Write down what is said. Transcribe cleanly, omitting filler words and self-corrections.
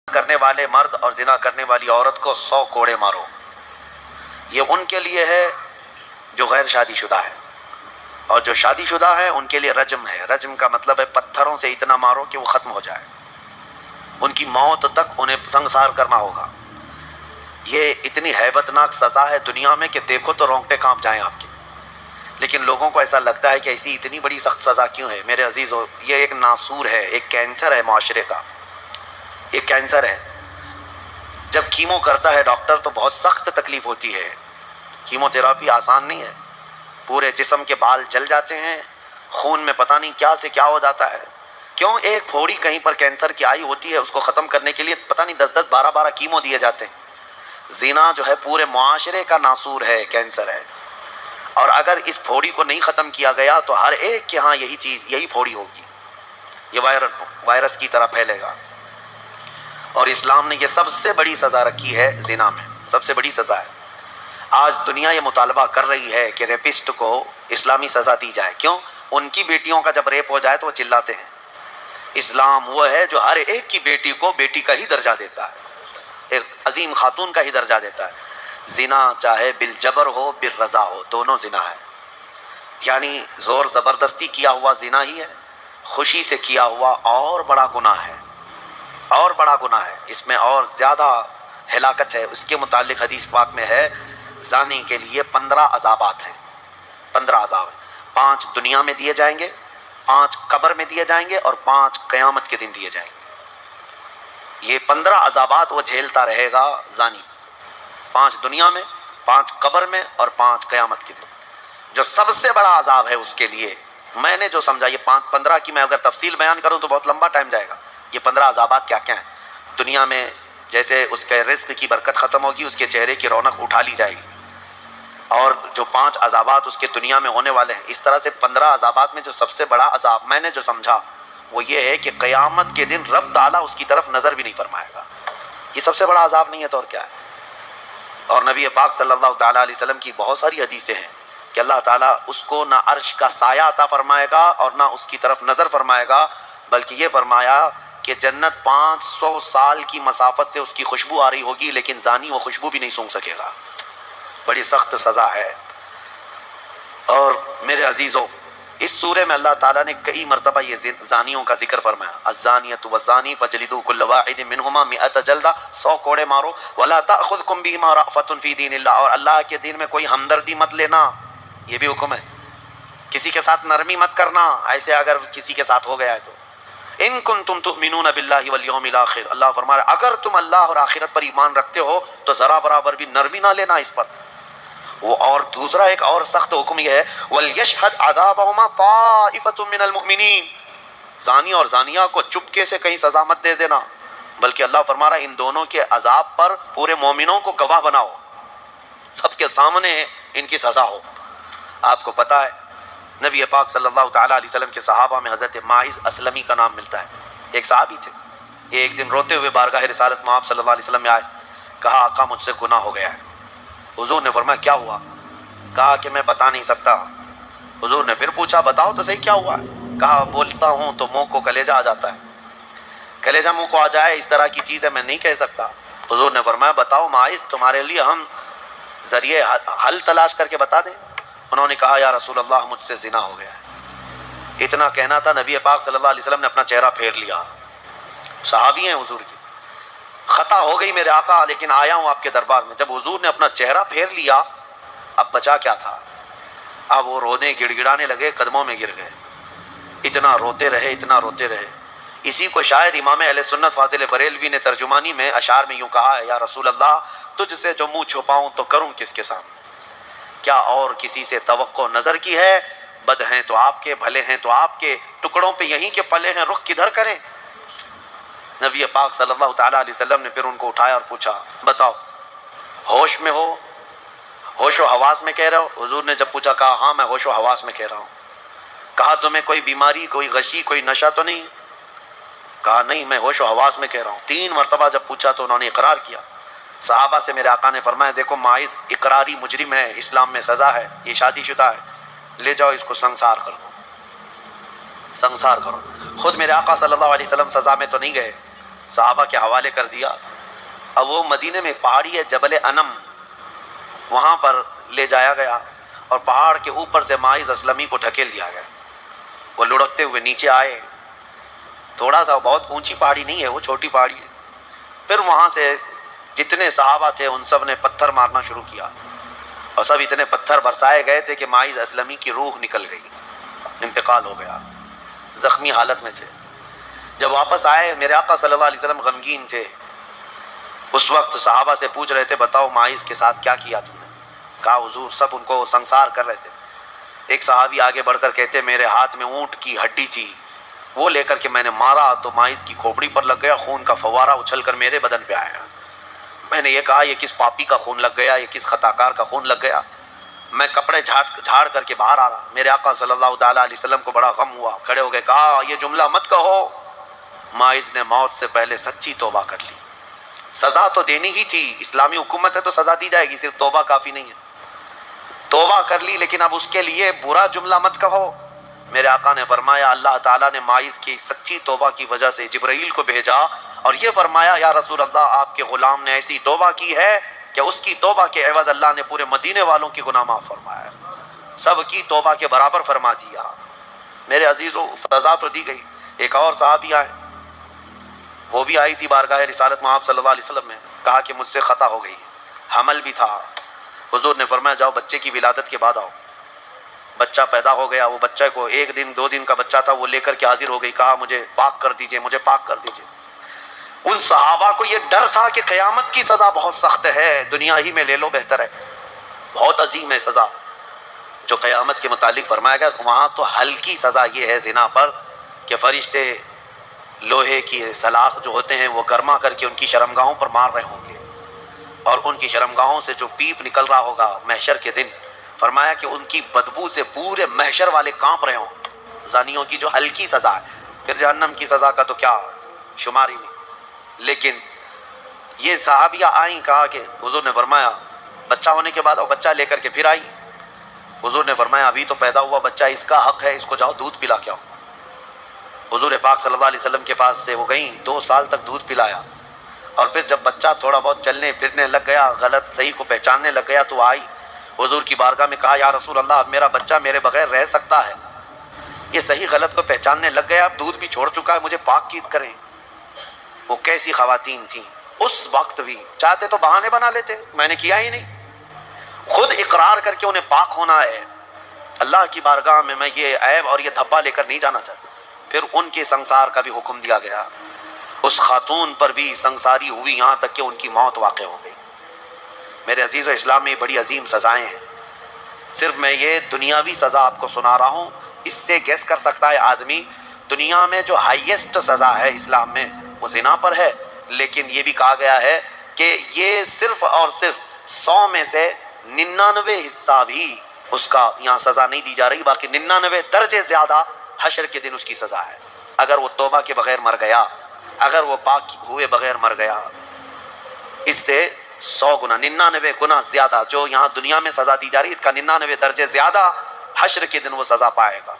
کرنے والے مرد اور زنا کرنے والی عورت کو 100 کوڑے مارو. یہ ان کے لیے ہے جو غیر شادی شدہ ہے، اور جو شادی شدہ ہے ان کے لیے رجم ہے. رجم کا مطلب ہے پتھروں سے اتنا مارو کہ وہ ختم ہو جائے، ان کی موت تک انہیں سنسار کرنا ہوگا. یہ اتنی ہیبت ناک سزا ہے دنیا میں کہ دیکھو تو رونگٹے کانپ جائیں آپ کے. لیکن لوگوں کو ایسا لگتا ہے کہ ایسی اتنی بڑی سخت سزا کیوں ہے؟ میرے عزیزو، یہ ایک ناسور ہے، ایک کینسر ہے معاشرے کا، یہ کینسر ہے. جب کیمو کرتا ہے ڈاکٹر تو بہت سخت تکلیف ہوتی ہے. کیمو تھراپی آسان نہیں ہے، پورے جسم کے بال جل جاتے ہیں، خون میں پتہ نہیں کیا سے کیا ہو جاتا ہے. کیوں؟ ایک پھوڑی کہیں پر کینسر کی آئی ہوتی ہے، اس کو ختم کرنے کے لیے پتہ نہیں 10 12 کیمو دیے جاتے ہیں. زنا جو ہے پورے معاشرے کا ناسور ہے، کینسر ہے. اور اگر اس پھوڑی کو نہیں ختم کیا گیا تو ہر ایک کے ہاں یہی پھوڑی ہوگی، یہ وائرس کی طرح پھیلے گا. اور اسلام نے یہ سب سے بڑی سزا رکھی ہے زنا میں، سب سے بڑی سزا ہے. آج دنیا یہ مطالبہ کر رہی ہے کہ ریپسٹ کو اسلامی سزا دی جائے. کیوں؟ ان کی بیٹیوں کا جب ریپ ہو جائے تو وہ چلاتے ہیں. اسلام وہ ہے جو ہر ایک کی بیٹی کو بیٹی کا ہی درجہ دیتا ہے، ایک عظیم خاتون کا ہی درجہ دیتا ہے. زنا چاہے بالجبر ہو بالرضا ہو، دونوں زنا ہے. یعنی زور زبردستی کیا ہوا زنا ہی ہے، خوشی سے کیا ہوا اور بڑا گناہ ہے، اور بڑا گناہ ہے. اس میں اور زیادہ ہلاکت ہے. اس کے متعلق حدیث پاک میں ہے زانی کے لیے 15 عذابات ہیں. 15 عذاب ہیں. 5 دنیا میں دیے جائیں گے، 5 قبر میں دیے جائیں گے، اور 5 قیامت کے دن دیے جائیں گے. یہ 15 عذابات وہ جھیلتا رہے گا زانی، 5 دنیا میں، 5 قبر میں، اور 5 قیامت کے دن. جو سب سے بڑا عذاب ہے اس کے لیے، میں نے جو سمجھا، یہ 15 کی میں اگر تفصیل بیان کروں تو بہت لمبا ٹائم جائے گا. یہ 15 عذابات کیا کیا ہیں؟ دنیا میں جیسے اس کے رزق کی برکت ختم ہوگی، اس کے چہرے کی رونق اٹھا لی جائے گی. اور جو 5 عذابات اس کے دنیا میں ہونے والے ہیں، اس طرح سے 15 عذابات میں جو سب سے بڑا عذاب میں نے جو سمجھا وہ یہ ہے کہ قیامت کے دن رب تعالیٰ اس کی طرف نظر بھی نہیں فرمائے گا. یہ سب سے بڑا عذاب نہیں ہے تو اور کیا ہے؟ اور نبی پاک صلی اللہ تعالیٰ علیہ وسلم کی بہت ساری حدیثیں ہیں کہ اللہ تعالیٰ اس کو نہ عرش کا سایہ عطا فرمائے گا اور نہ اس کی طرف نظر فرمائے گا، بلکہ یہ فرمایا کہ جنت 500 سال کی مسافت سے اس کی خوشبو آ رہی ہوگی، لیکن زانی وہ خوشبو بھی نہیں سونگھ سکے گا. بڑی سخت سزا ہے. اور میرے عزیزو، اس سورے میں اللہ تعالیٰ نے کئی مرتبہ یہ زانیوں کا ذکر فرمایا. الزانیۃ والزانی فجلدوا کل واحد منہما 100 جلدہ، 100 کوڑے مارو. ولا تأخذکم بہما رأفۃ فی دین اللہ، اور اللہ کے دین میں کوئی ہمدردی مت لینا، یہ بھی حکم ہے. کسی کے ساتھ نرمی مت کرنا ایسے اگر کسی کے ساتھ ہو گیا ہے تو. ان کنتم تؤمنون باللہ والیوم الاخر، اللہ فرما رہا ہے اگر تم اللہ اور آخرت پر ایمان رکھتے ہو تو ذرا برابر بھی نرمی نہ لینا اس پر. وہ اور دوسرا ایک اور سخت حکم یہ ہے وَلْيَشْهَدْ عَذَابَهُمَا طَائِفَةٌ مِّنَ الْمُؤْمِنِينَ، زانی اور زانیہ کو چپکے سے کہیں سزا مت دے دینا، بلکہ اللہ فرما رہا ہے ان دونوں کے عذاب پر پورے مومنوں کو گواہ بناؤ، سب کے سامنے ان کی سزا ہو. آپ کو پتہ ہے نبی پاک صلی اللہ تعالیٰ علیہ وسلم کے صحابہ میں حضرت ماعز اسلمی کا نام ملتا ہے. ایک صحابی تھے، یہ ایک دن روتے ہوئے بارگاہ رسالت میں آپ صلی اللہ علیہ وسلم میں آئے. کہا آقا مجھ سے گناہ ہو گیا ہے. حضور نے فرمایا کیا ہوا؟ کہا کہ میں بتا نہیں سکتا. حضور نے پھر پوچھا بتاؤ تو صحیح کیا ہوا ہے؟ کہا بولتا ہوں تو منہ کو کلیجہ آ جاتا ہے. کلیجہ منہ کو آ جائے اس طرح کی چیز ہے میں نہیں کہہ سکتا. حضور نے فرمایا بتاؤ ماعز تمہارے لیے ہم ذریعے حل تلاش کر کے بتا دیں. انہوں نے کہا یا رسول اللہ مجھ سے زنا ہو گیا ہے. اتنا کہنا تھا نبی پاک صلی اللہ علیہ وسلم نے اپنا چہرہ پھیر لیا. صحابی ہیں حضور کی، خطا ہو گئی میرے آقا لیکن آیا ہوں آپ کے دربار میں. جب حضور نے اپنا چہرہ پھیر لیا اب بچا کیا تھا؟ اب وہ رونے گڑ گڑانے لگے، قدموں میں گر گئے. اتنا روتے رہے، اتنا روتے رہے. اسی کو شاید امام اہل سنت فاضل بریلوی نے ترجمانی میں اشعار میں یوں کہا ہے یا رسول اللہ تجھ سے جو منہ چھپاؤں تو کروں کس کے سامنے؟ کیا اور کسی سے توقع نظر کی ہے؟ بد ہیں تو آپ کے، بھلے ہیں تو آپ کے، ٹکڑوں پہ یہیں کے پلے ہیں، رخ کدھر کریں؟ نبی پاک صلی اللہ تعالیٰ علیہ وسلم نے پھر ان کو اٹھایا اور پوچھا بتاؤ ہوش میں ہو، ہوش و حواس میں کہہ رہے ہو؟ حضور نے جب پوچھا کہا ہاں میں ہوش و حواس میں کہہ رہا ہوں. کہا تمہیں کوئی بیماری، کوئی غشی، کوئی نشہ تو نہیں؟ کہا نہیں میں ہوش و حواس میں کہہ رہا ہوں. 3 مرتبہ جب پوچھا تو انہوں نے اقرار کیا. صحابہ سے میرے آقا نے فرمایا دیکھو ماعز اقراری مجرم ہے، اسلام میں سزا ہے، یہ شادی شدہ ہے، لے جاؤ اس کو سنسار کر دو، سنسار کرو. خود میرے آقا صلی اللہ علیہ وسلم سزا میں تو نہیں گئے، صحابہ کے حوالے کر دیا. اب وہ مدینے میں ایک پہاڑی ہے جبل انم، وہاں پر لے جایا گیا اور پہاڑ کے اوپر سے ماعز اسلمی کو ڈھکیل دیا گیا. وہ لڑکتے ہوئے نیچے آئے. تھوڑا سا، بہت اونچی پہاڑی نہیں ہے وہ، چھوٹی پہاڑی ہے. پھر وہاں سے جتنے صحابہ تھے ان سب نے پتھر مارنا شروع کیا اور سب اتنے پتھر برسائے گئے تھے کہ ماعز اسلمی کی روح نکل گئی، انتقال ہو گیا، زخمی حالت میں تھے. جب واپس آئے میرے آقا صلی اللہ علیہ وسلم غمگین تھے. اس وقت صحابہ سے پوچھ رہے تھے بتاؤ ماعز کے ساتھ کیا کیا تم نے؟ کہا حضور سب ان کو سنسار کر رہے تھے. ایک صحابی آگے بڑھ کر کہتے میرے ہاتھ میں اونٹ کی ہڈی تھی، وہ لے کر کے میں نے مارا تو ماعز کی کھوپڑی پر لگ گیا، خون کا فوارہ اچھل کر میرے بدن پہ آیا. میں نے یہ کہا یہ کس پاپی کا خون لگ گیا، یہ کس خطاکار کا خون لگ گیا. میں کپڑے جھاڑ کر کے باہر آ رہا. میرے آقا صلی اللہ تعالیٰ علیہ وسلم کو بڑا غم ہوا، کھڑے ہو گئے، کہا یہ جملہ مت کہو، ماعز نے موت سے پہلے سچی توبہ کر لی. سزا تو دینی ہی تھی، اسلامی حکومت ہے تو سزا دی جائے گی، صرف توبہ کافی نہیں ہے. توبہ کر لی لیکن اب اس کے لیے برا جملہ مت کہو. میرے آقا نے فرمایا اللہ تعالیٰ نے ماعز کی سچی توبہ کی وجہ سے جبرائیل کو بھیجا اور یہ فرمایا یا رسول اللہ آپ کے غلام نے ایسی توبہ کی ہے کہ اس کی توبہ کے عوض اللہ نے پورے مدینے والوں کی گناہ معاف فرمایا، سب کی توبہ کے برابر فرما دیا. میرے عزیزو سزا تو دی گئی. ایک اور صحابی آئے، وہ بھی آئی تھی بارگاہ رسالت میں آپ صلی اللہ علیہ وسلم میں، کہا کہ مجھ سے خطا ہو گئی، حمل بھی تھا. حضور نے فرمایا جاؤ بچے کی ولادت کے بعد آؤ. بچہ پیدا ہو گیا. وہ بچہ کو 1 دن 2 دن کا بچہ تھا، وہ لے کر کے حاضر ہو گئی، کہا مجھے پاک کر دیجئے، مجھے پاک کر دیجئے. ان صحابہ کو یہ ڈر تھا کہ قیامت کی سزا بہت سخت ہے، دنیا ہی میں لے لو بہتر ہے، بہت عظیم ہے سزا جو قیامت کے متعلق فرمایا گیا. وہاں تو ہلکی سزا یہ ہے زنا پر کہ فرشتے لوہے کی سلاخ جو ہوتے ہیں وہ گرما کر کے ان کی شرمگاہوں پر مار رہے ہوں گے اور ان کی شرمگاہوں سے جو پیپ نکل رہا ہوگا محشر کے دن، فرمایا کہ ان کی بدبو سے پورے محشر والے کانپ رہے ہوں. زانیوں کی جو ہلکی سزا ہے، پھر جہنم کی سزا کا تو کیا شمار ہی نہیں. لیکن یہ صحابیہ آئیں، کہا کہ حضور نے فرمایا بچہ ہونے کے بعد اور بچہ لے کر کے پھر آئی. حضور نے فرمایا ابھی تو پیدا ہوا بچہ، اس کا حق ہے، اس کو جاؤ دودھ پلا کے آؤ. حضور پاک صلی اللہ علیہ وسلم کے پاس سے وہ گئیں، 2 سال تک دودھ پلایا اور پھر جب بچہ تھوڑا بہت چلنے پھرنے لگ گیا، غلط صحیح کو پہچاننے لگ گیا تو آئی حضور کی بارگاہ میں، کہا یا رسول اللہ اب میرا بچہ میرے بغیر رہ سکتا ہے، یہ صحیح غلط کو پہچاننے لگ گیا، اب دودھ بھی چھوڑ چکا ہے، مجھے پاک کی کریں. وہ کیسی خواتین تھیں اس وقت بھی، چاہتے تو بہانے بنا لیتے، میں نے کیا ہی نہیں، خود اقرار کر کے انہیں پاک ہونا ہے. اللہ کی بارگاہ میں یہ عیب اور یہ دھبا لے کر نہیں جانا چاہتا. پھر ان کے سنسار کا بھی حکم دیا گیا. اس خاتون پر بھی سنساری ہوئی یہاں تک کہ ان کی موت واقع ہو گئی. میرے عزیز و اسلام میں بڑی عظیم سزائیں ہیں. صرف میں یہ دنیاوی سزا آپ کو سنا رہا ہوں، اس سے گیس کر سکتا ہے آدمی دنیا میں جو ہائیسٹ سزا ہے اسلام میں وہ زنا پر ہے. لیکن یہ بھی کہا گیا ہے کہ یہ صرف اور صرف 100 میں سے 99 حصہ بھی اس کا یہاں سزا نہیں دی جا رہی، باقی 99 درجے زیادہ حشر کے دن اس کی سزا ہے. اگر وہ توبہ کے بغیر مر گیا، اگر وہ پاک ہوئے بغیر مر گیا، اس سے 100 گنا 99 گنا زیادہ جو یہاں دنیا میں سزا دی جا رہی ہے، اس کا 99 درجے زیادہ حشر کے دن وہ سزا پائے گا.